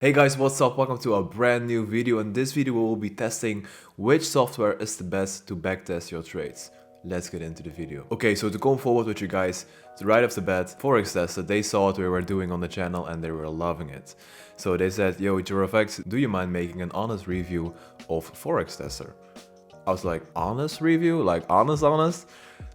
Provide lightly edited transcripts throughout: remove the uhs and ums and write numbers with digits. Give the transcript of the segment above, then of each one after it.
Hey guys, what's up? Welcome to a brand new video. In this video we will be testing which software is the best to backtest your trades. Let's get into the video. Okay, so to go forward with you guys, right off the bat, Forex Tester, they saw what we were doing on the channel and they were loving it. So they said, yo, JuroFX, do you mind making an honest review of Forex Tester? I was like, honest review? Like honest?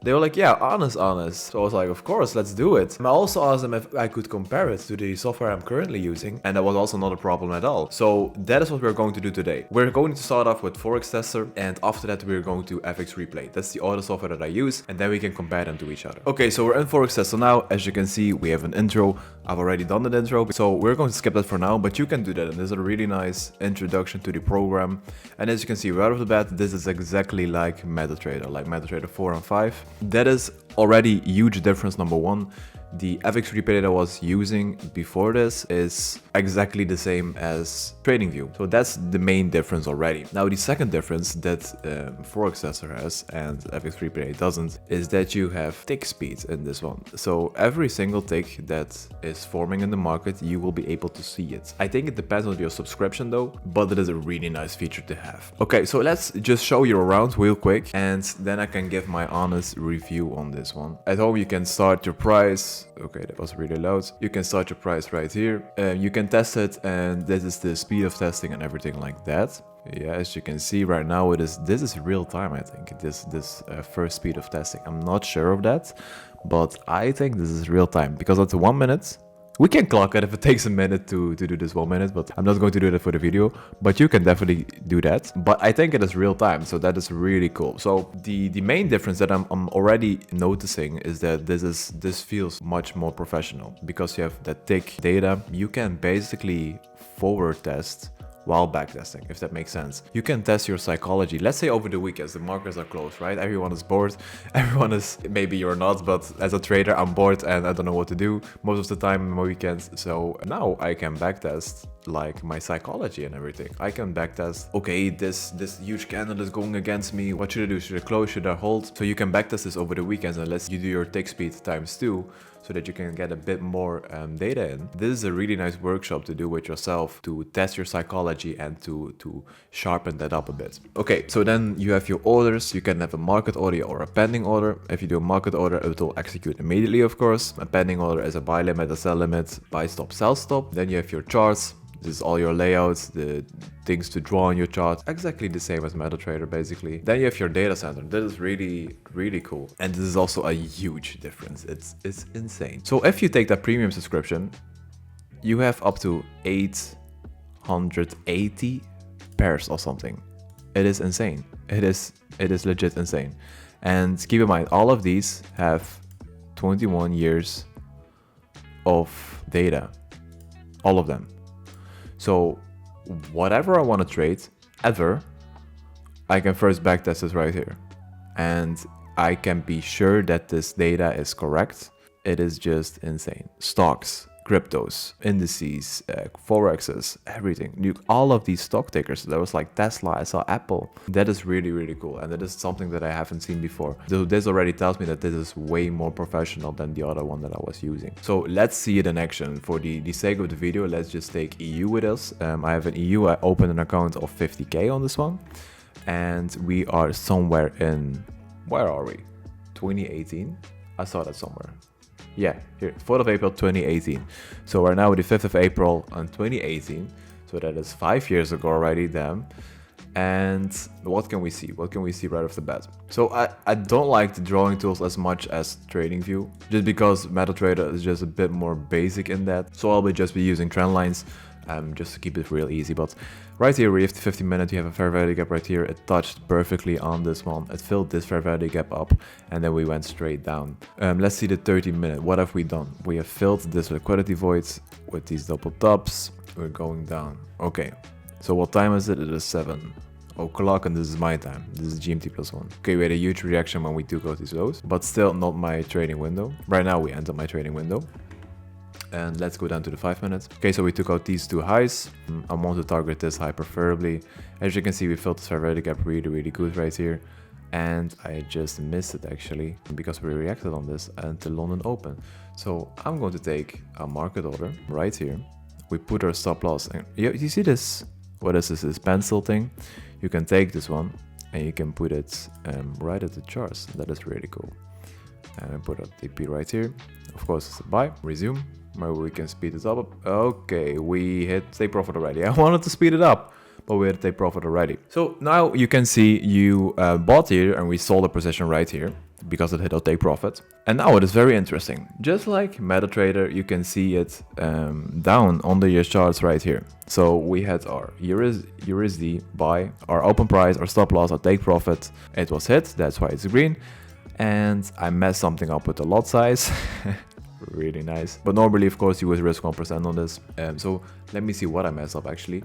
They were like, yeah, honest. So I was like, of course, let's do it. And I also asked them if I could compare it to the software I'm currently using, and that was also not a problem at all. So that is what we're going to do today. We're going to start off with Forex Tester, and after that we're going to FX Replay. That's the other software that I use, and then we can compare them to each other. Okay, so we're in Forex Tester now. As you can see, we have an intro. I've already done that intro, so we're going to skip that for now, but you can do that. And there's a really nice introduction to the program. And as you can see right off the bat, this is exactly like MetaTrader, like MetaTrader 4 and 5. That is already huge difference. Number one, the FX replay that I was using before this is exactly the same as TradingView. So that's the main difference already. Now the second difference that Forex Tester has and FX replay doesn't is that you have tick speed in this one. So every single tick that is forming in the market, you will be able to see it. I think it depends on your subscription though, but it is a really nice feature to have. Okay, so let's just show you around real quick and then I can give my honest review on this one. At home you can start your price. Okay, that was really loud. You can start your price right here. You can test it, and this is the speed of testing and everything like that. Yeah, as you can see right now, this is real time. I think this first speed of testing. I'm not sure of that, but I think this is real time because it's 1 minute. We can clock it if it takes a minute to do this 1 minute, but I'm not going to do that for the video, but you can definitely do that. But I think it is real time, so that is really cool. So the main difference that I'm already noticing is that this feels much more professional because you have that tick data. You can basically forward test while backtesting, if that makes sense. You can test your psychology. Let's say over the weekends, the markets are closed, right? Everyone is bored. Everyone is, maybe you're not, but as a trader, I'm bored and I don't know what to do most of the time on my weekends. So now I can backtest like my psychology and everything. I can backtest, okay, this huge candle is going against me. What should I do? Should I close? Should I hold? So you can backtest this over the weekends unless you do your tick speed times 2. So that you can get a bit more data in. This is a really nice workshop to do with yourself to test your psychology and to sharpen that up a bit. Okay, so then you have your orders. You can have a market order or a pending order. If you do a market order, it will execute immediately, of course. A pending order is a buy limit, a sell limit, buy stop, sell stop. Then you have your charts. This is all your layouts, the things to draw on your chart, exactly the same as MetaTrader basically. Then you have your data center. That is really cool. And this is also a huge difference. It's insane. So if you take that premium subscription, you have up to 880 pairs or something. It is insane. It is legit insane. And keep in mind, all of these have 21 years of data. All of them. So whatever I want to trade, ever, I can first backtest this right here. And I can be sure that this data is correct. It is just insane. Stocks, cryptos, indices, forexes, everything. All of these stock tickers. There was like Tesla, I saw Apple. That is really cool. And that is something that I haven't seen before. So this already tells me that this is way more professional than the other one that I was using. So let's see it in action. For the sake of the video, let's just take EU with us. I have an EU. I opened an account of 50K on this one. And we are somewhere in, where are we? 2018? I saw that somewhere. Yeah, here, 4th of April 2018. So we're now with the 5th of April on 2018. So that is 5 years ago already, damn. And what can we see? What can we see right off the bat? So I don't like the drawing tools as much as TradingView, just because MetaTrader is just a bit more basic in that. So I'll just be using trend lines. Just to keep it real easy. But right here we have the 15 minute, you have a fair value gap right here. It touched perfectly on this one. It filled this fair value gap up and then we went straight down. Let's see the 30 minute. What have we done? We have filled this liquidity void with these double tops. We're going down. Okay, so what time is it? It is 7 o'clock and this is my time. This is GMT +1. Okay, we had a huge reaction when we took out these lows, but still not my trading window. Right now we enter my trading window. And let's go down to the 5 minutes. Okay, so we took out these two highs. I want to target this high preferably. As you can see, we filled this fair value gap really good right here. And I just missed it actually because we reacted on this until London open. So I'm going to take a market order right here. we put our stop loss. And you see this? What is this pencil thing? You can take this one and you can put it right at the charts. That is really cool. And put a TP right here. Of course, it's a buy. Resume. Maybe we can speed this up. Okay, we hit take profit already. I wanted to speed it up, but we had to take profit already. So now you can see you bought here and we sold a position right here because it hit our take profit. And now it is very interesting. Just like MetaTrader, you can see it down on the year's charts right here. So we had our USD buy, our open price, our stop loss, our take profit. It was hit, that's why it's green. And I messed something up with the lot size. Really nice. But normally, of course, you would risk 1% on this. So let me see what I messed up actually.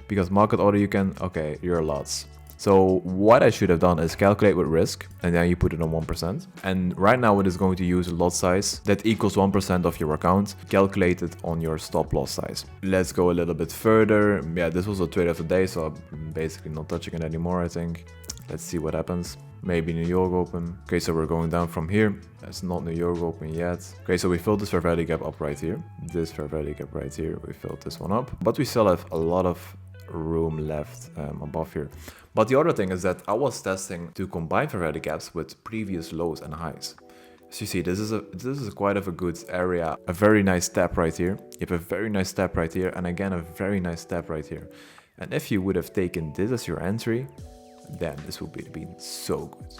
Because market order, you can, okay, your lots. So what I should have done is calculate with risk, and then you put it on 1%. And right now it is going to use a lot size that equals 1% of your account, calculated on your stop loss size. Let's go a little bit further. Yeah, this was a trade of the day, so I'm basically not touching it anymore, I think. Let's see what happens. Maybe New York open. Okay, so we're going down from here. It's not New York open yet. Okay, so we filled this fair value gap up right here. This fair value gap right here, we filled this one up. But we still have a lot of room left above here. But the other thing is that I was testing to combine fair value gaps with previous lows and highs. So you see, this is quite of a good area. A very nice step right here. You have a very nice step right here, and again a very nice step right here. And if you would have taken this as your entry, then this would have been so good.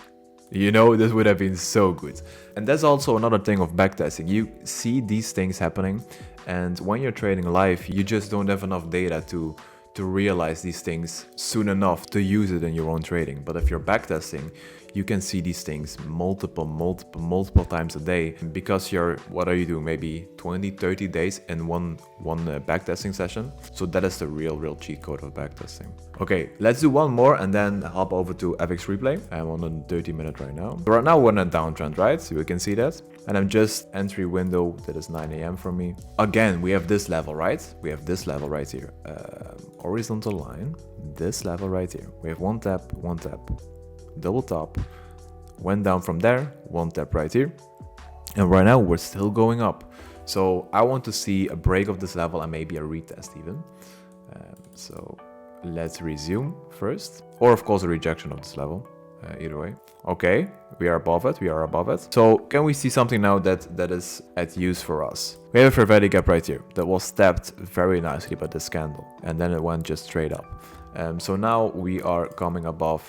You know, this would have been so good. And that's also another thing of backtesting. You see these things happening, and when you're trading live, you just don't have enough data to realize these things soon enough to use it in your own trading. But if you're backtesting, you can see these things multiple times a day, because you're, what are you doing, maybe 20-30 days in one backtesting session. So that is the real cheat code of backtesting. Okay, let's do one more and then hop over to FX replay. I'm on a 30-minute right now. Right now we're in a downtrend, right? So you can see that. And I'm just entry window, that is 9 AM for me. Again, we have this level, right? We have this level right here. Horizontal line, this level right here. We have one tap, double top, went down from there, one tap right here. And right now we're still going up. So I want to see a break of this level and maybe a retest even. So let's resume first, or of course a rejection of this level. Either way. Okay, we are above it, So can we see something now that is at use for us? We have a fair value gap right here that was tapped very nicely by this candle, and then it went just straight up. So now we are coming above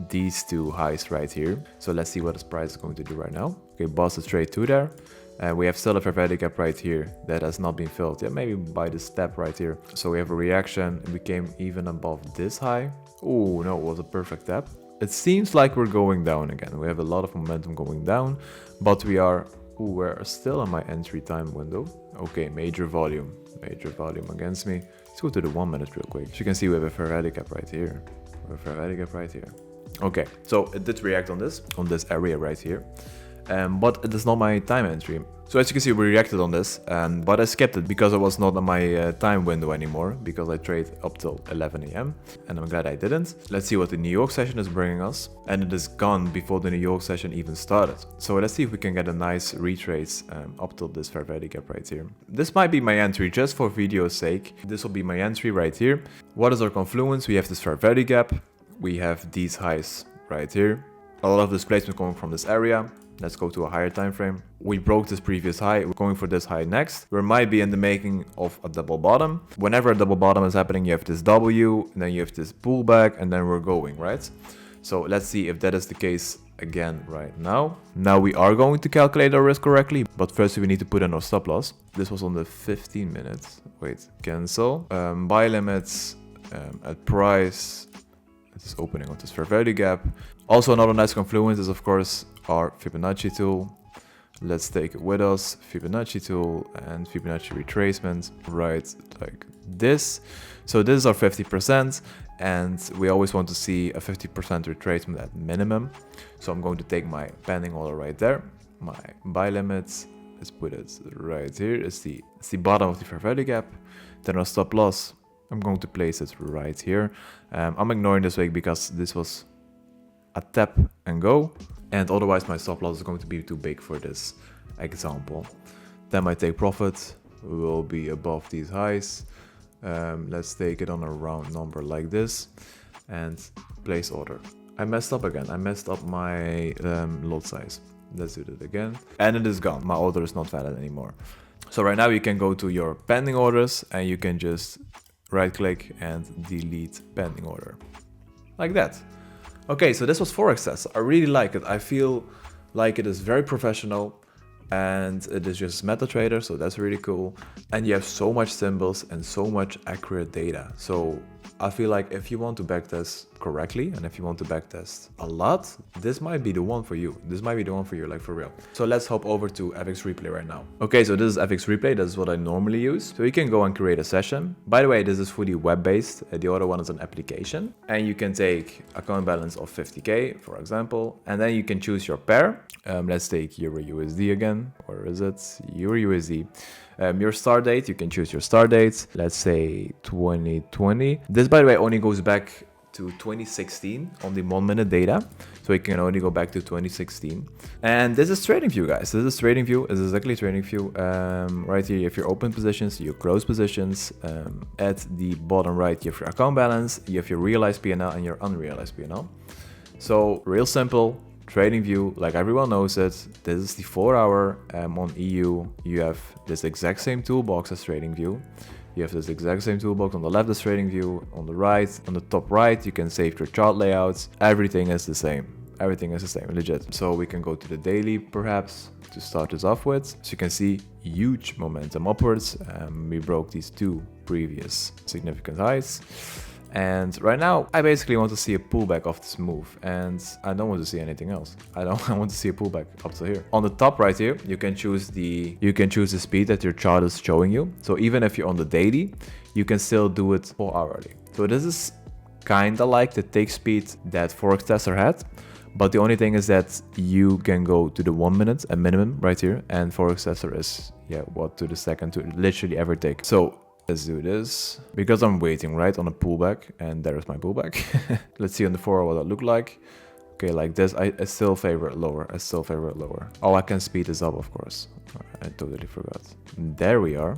these two highs right here. So let's see what this price is going to do right now. Okay, busted straight to there. We have still a fair value gap right here that has not been filled yet, maybe by the step right here. So we have a reaction. We came even above this high. Oh no, it was a perfect tap. It seems like we're going down again. We have a lot of momentum going down, but we're still in my entry time window. Okay, major volume against me. Let's go to the 1 minute real quick. As you can see, we have a fair value gap right here. Okay, so it did react on this area right here. But it is not my time entry. So as you can see, we reacted on this, but I skipped it because it was not on my time window anymore, because I trade up till 11 AM, and I'm glad I didn't. Let's see what the New York session is bringing us, and it is gone before the New York session even started. So let's see if we can get a nice retrace up till this fair value gap right here. This might be my entry just for video's sake. This will be my entry right here. What is our confluence? We have this fair value gap. We have these highs right here. A lot of displacement coming from this area. Let's go to a higher time frame. We broke this previous high. We're going for this high next. We might be in the making of a double bottom. Whenever a double bottom is happening, you have this W, and then you have this pullback, and then we're going, right? So let's see if that is the case again right now. Now we are going to calculate our risk correctly, but first we need to put in our stop loss. This was on the 15 minutes. Wait, cancel. Buy limits at price. It's opening of this fair value gap. Also, another nice confluence is of course our Fibonacci tool. Let's take it with us. Fibonacci tool and Fibonacci retracement, right like this. So this is our 50%, and we always want to see a 50% retracement at minimum. So I'm going to take my pending order right there. My buy limits, let's put it right here. It's the bottom of the fair value gap. Then our stop loss, I'm going to place it right here. I'm ignoring this week because this was a tap and go, and otherwise my stop loss is going to be too big for this example. Then my take profit, will be above these highs. Let's take it on a round number like this and place order. I messed up again. I messed up my lot size. Let's do that again. And it is gone. My order is not valid anymore. So right now you can go to your pending orders and you can just right click and delete pending order. Like that. Okay, so this was Forex test. I really like it. I feel like it is very professional and it is just MetaTrader, so that's really cool. And you have so much symbols and so much accurate data. So I feel like if you want to backtest correctly and if you want to backtest a lot, this might be the one for you. This might be the one for you, like for real. So let's hop over to FX Replay right now. Okay, so this is FX Replay. This is what I normally use. So you can go and create a session. By the way, this is fully web-based. The other one is an application. And you can take account balance of 50K, for example. And then you can choose your pair. Let's take Euro USD again. Where is it? Euro USD. Your start date, you can choose your start date. Let's say 2020. This, by the way, only goes back to 2016 on the 1 minute data. So you can only go back to 2016. And this is trading view, guys. This is trading view. This is exactly trading view. Right here, you have your open positions, your close positions. At the bottom right, you have your account balance. You have your realized P&L and your unrealized P&L. So real simple. Trading view, like everyone knows it. This is the 4 hour on EU. You have this exact same toolbox as trading view. You have this exact same toolbox on the left as trading view. On the right, on the top right, you can save your chart layouts. Everything is the same. Everything is the same, legit. So we can go to the daily perhaps to start this off with. So you can see huge momentum upwards. We broke these two previous significant highs. And right now, I basically want to see a pullback of this move, and I don't want to see anything else. I want to see a pullback up to here. On the top right here, you can choose the speed that your chart is showing you. So even if you're on the daily, you can still do it for hourly. So this is kind of like the take speed that Forex Tester had, but the only thing is that you can go to the 1 minute, a minimum right here, and Forex Tester is what to the second to literally ever take. So let's do this because I'm waiting right on a pullback, and there's my pullback. Let's see on the 4 hour what that look like. Okay, like this. I still favor it lower. I still favor it lower. Oh, I can speed this up, of course. I totally forgot. There we are.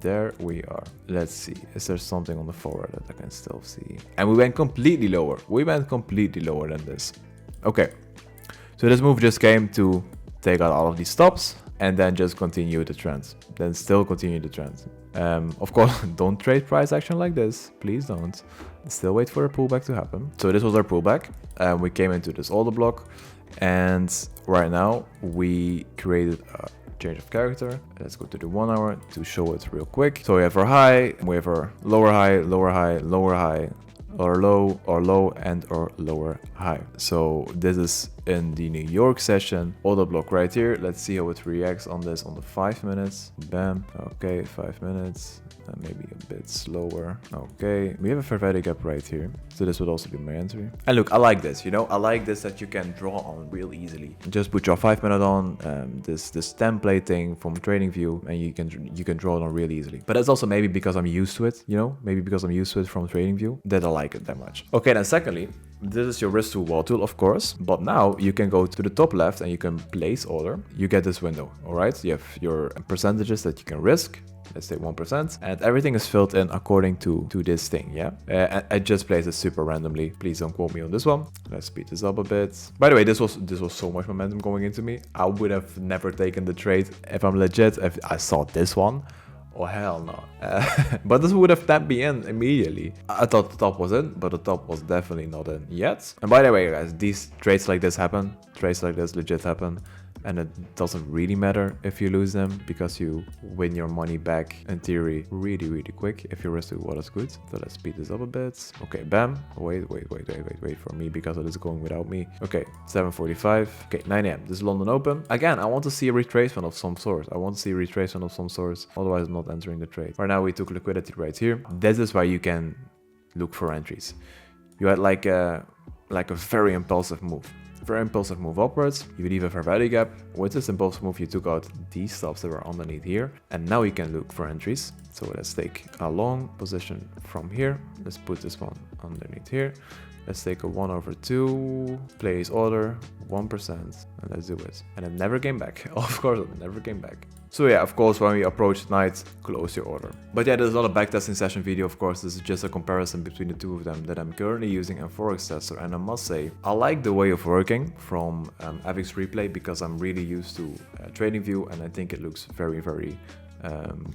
There we are. Let's see. Is there something on the forward that I can still see? And we went completely lower. We went completely lower than this. Okay. So this move just came to take out all of these stops and then just continue the trend. Then still continue the trend. Of course, don't trade price action like this. Please don't. Still wait for a pullback to happen. So this was our pullback. We came into this order block. And right now we created a change of character. Let's go to the 1 hour to show it real quick. So we have our high, we have our lower high, lower high, lower high, or low, and or lower high. So this is in the New York session. Order block right here. Let's see how it reacts on this on the 5 minutes. Bam. Okay, 5 minutes. And maybe a bit slower. Okay, we have a fair value gap right here. So this would also be my entry. And look, I like this, you know, I like this that you can draw on real easily. Just put your 5 minute on, this template thing from TradingView, and you can draw it on real easily. But that's also maybe because I'm used to it, you know, maybe because I'm used to it from TradingView that I like it that much. Okay, then secondly, this is your risk to reward tool, of course, but now you can go to the top left and you can place order. You get this window, all right? You have your percentages that you can risk. Let's say 1%, and everything is filled in according to this thing, yeah? I just placed it super randomly. Please don't quote me on this one. Let's speed this up a bit. By the way, this was so much momentum going into me. I would have never taken the trade if I'm legit, if I saw this one. Oh, hell no. But this would have tapped me in immediately. I thought the top was in, but the top was definitely not in yet. And by the way, guys, these trades like this happen. Trades like this legit happen. And it doesn't really matter if you lose them because you win your money back in theory really quick if your risk to reward is good. So let's speed this up a bit. Okay, bam. Wait for me because it is going without me. Okay, 7:45. Okay, 9 AM. This is London Open. Again, I want to see a retracement of some sort. Otherwise I'm not entering the trade. Right now we took liquidity right here. This is why you can look for entries. You had like a very impulsive move. Very impulsive move upwards. You leave a fair value gap. With this impulsive move, you took out these stops that were underneath here. And now you can look for entries. So let's take a long position from here. Let's put this one underneath here. Let's take a 1/2, place order, 1%, and let's do it. And it never came back. Of course, it never came back. So yeah, of course, when we approach night, close your order. But yeah, there's not a backtesting session video, of course. This is just a comparison between the two of them that I'm currently using in Forex Tester. And I must say, I like the way of working from FX Replay because I'm really used to TradingView, and I think it looks very, very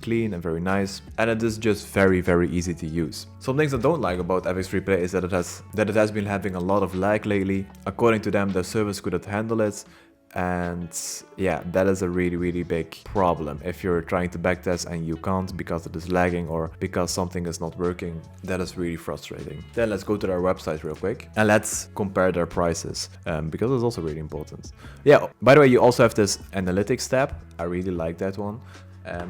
clean and very nice, and it is just very, very easy to use. Some things I don't like about FX Replay is that it has been having a lot of lag lately. According to them, their service couldn't handle it, and yeah, that is a really, really big problem. If you're trying to backtest and you can't because it is lagging or because something is not working, that is really frustrating. Then let's go to their website real quick and let's compare their prices, because it's also really important. Yeah, by the way, you also have this analytics tab. I really like that one.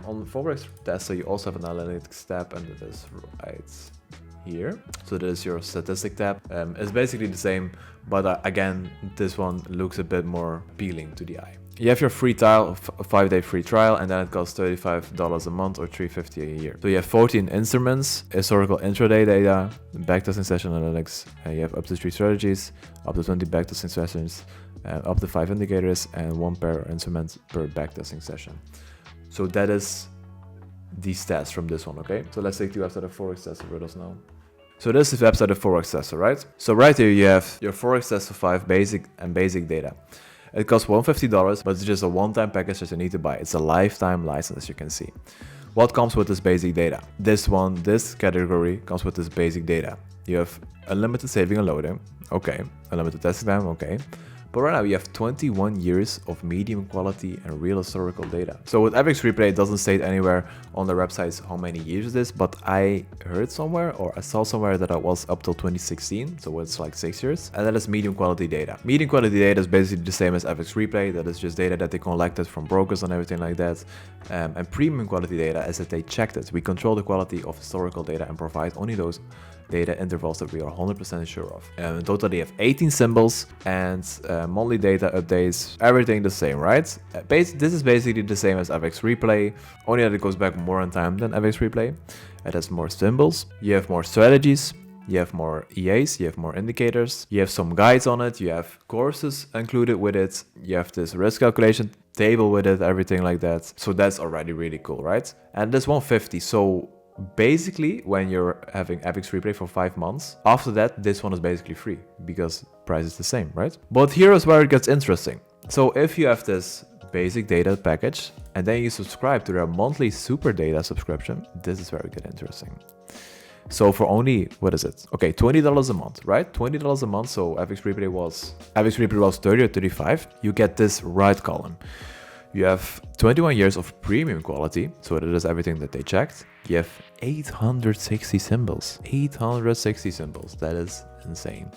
On Forex Tester, you also have an analytics tab, and it is right here. So this is your statistic tab. It's basically the same, but again, this one looks a bit more appealing to the eye. You have your free trial, 5-day free trial, and then it costs $35 a month or $350 a year. So you have 14 instruments, historical intraday data, backtesting session analytics. You have up to 3 strategies, up to 20 backtesting sessions, up to 5 indicators, and 1 pair of instruments per backtesting session. So that is the stats from this one, okay? So let's take the website of Forex Tester with us now. So this is the website of Forex Tester, right? So right here you have your Forex Tester 5 basic and basic data. It costs $150, but it's just a one-time package that you need to buy. It's a lifetime license, as you can see. What comes with this basic data? This category comes with this basic data. You have unlimited saving and loading, okay. Unlimited testing time, okay. But right now you have 21 years of medium quality and real historical data. So with FX Replay, it doesn't state anywhere on their websites how many years it is, but I heard somewhere or I saw somewhere that it was up till 2016, so it's like 6 years. And that is medium quality data. Medium quality data is basically the same as FX Replay. That is just data that they collected from brokers and everything like that. And premium quality data is that they checked it. We control the quality of historical data and provide only those data intervals that we are 100% sure of. In total, they have 18 symbols and monthly data updates, everything the same, right? This is basically the same as FX Replay, only that it goes back more in time than FX Replay. It has more symbols, you have more strategies, you have more EAs, you have more indicators, you have some guides on it, you have courses included with it, you have this risk calculation table with it, everything like that. So that's already really cool, right? And this 150, so basically when you're having FX Replay for 5 months, after that this one is basically free because price is the same, right? But here is where it gets interesting. So if you have this basic data package and then you subscribe to their monthly super data subscription, this is where it gets interesting. So for only, what is it? Okay, $20 a month, right? $20 a month. So FX Replay was 30 or 35. You get this right column. You have 21 years of premium quality, so that is everything that they checked. You have 860 symbols. 860 symbols. That is insane.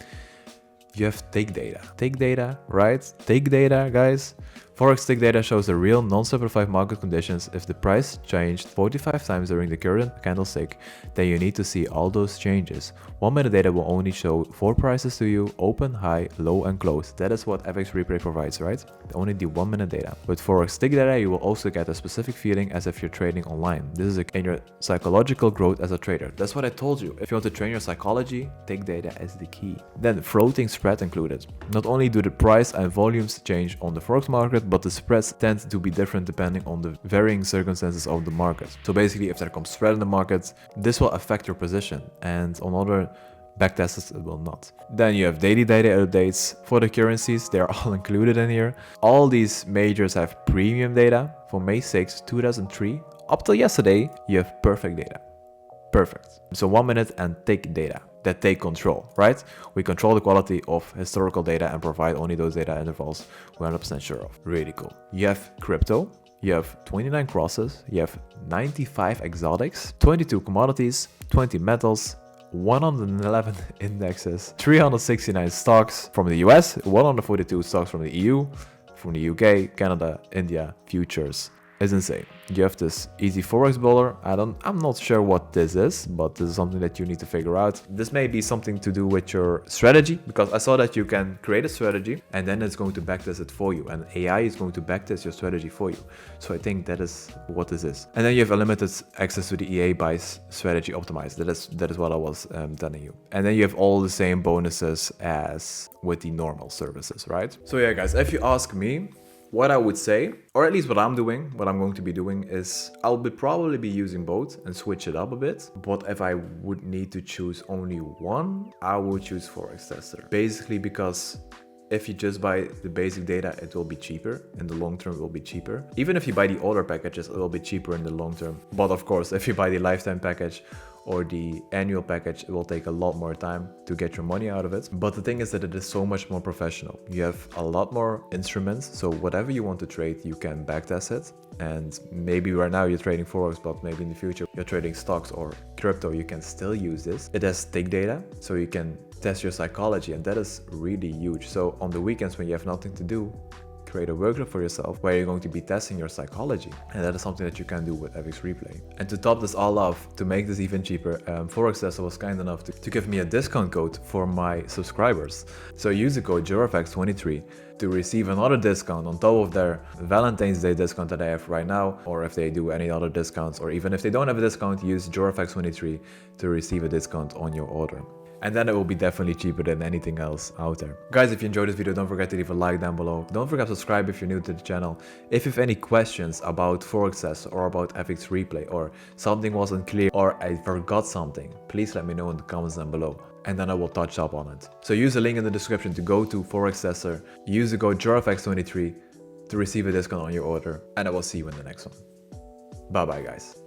You have tick data. Tick data, right? Tick data, guys. Forex tick data shows the real non-simplified market conditions. If the price changed 45 times during the current candlestick, then you need to see all those changes. 1 minute data will only show 4 prices to you: open, high, low, and close. That is what FX Replay provides, right? Only the 1 minute data. With Forex tick data, you will also get a specific feeling as if you're trading online. This is in your psychological growth as a trader. That's what I told you. If you want to train your psychology, tick data is the key. Then floating spread included. Not only do the price and volumes change on the Forex market, but the spreads tend to be different depending on the varying circumstances of the market. So basically, if there comes spread in the market, this will affect your position, and on other backtests it will not. Then you have daily data updates for the currencies. They are all included in here. All these majors have premium data. From May 6, 2003 up till yesterday, you have perfect data. Perfect. So 1 minute and tick data that take control, right? We control the quality of historical data and provide only those data intervals we're 100% sure of. Really cool. You have crypto, you have 29 crosses, you have 95 exotics, 22 commodities, 20 metals, 111 indexes, 369 stocks from the US, 142 stocks from the EU, from the UK, Canada, India, futures. It's insane. You have this easy Forex bowler. I'm not sure what this is, but this is something that you need to figure out. This may be something to do with your strategy, because I saw that you can create a strategy and then it's going to backtest it for you, and AI is going to backtest your strategy for you. So I think that is what this is. And then you have unlimited access to the EA buys strategy optimized. That is what I was telling you. And then you have all the same bonuses as with the normal services, right? So yeah, guys, if you ask me, what I would say, or at least what I'm doing, what I'm going to be doing is probably be using both and switch it up a bit. But if I would need to choose only one, I would choose Forex Tester. Basically because if you just buy the basic data, it will be cheaper. In the long term, it will be cheaper. Even if you buy the older packages, it will be cheaper in the long term. But of course, if you buy the lifetime package or the annual package, it will take a lot more time to get your money out of it. But the thing is that it is so much more professional. You have a lot more instruments. So whatever you want to trade, you can backtest it. And maybe right now you're trading Forex, but maybe in the future you're trading stocks or crypto, you can still use this. It has tick data, so you can test your psychology, and that is really huge. So on the weekends when you have nothing to do, create a workflow for yourself where you're going to be testing your psychology, and that is something that you can do with FX Replay. And to top this all off, to make this even cheaper, Forex Tester was kind enough to give me a discount code for my subscribers. So use the code JORAFX23 to receive another discount on top of their Valentine's Day discount that I have right now, or if they do any other discounts, or even if they don't have a discount, use JORAFX23 to receive a discount on your order. And then it will be definitely cheaper than anything else out there. Guys, if you enjoyed this video, don't forget to leave a like down below. Don't forget to subscribe if you're new to the channel. If you have any questions about Forex Tester or about FX Replay, or something wasn't clear, or I forgot something, please let me know in the comments down below, and then I will touch up on it. So use the link in the description to go to Forex Tester, use the code JORAFX23 to receive a discount on your order, and I will see you in the next one. Bye bye guys.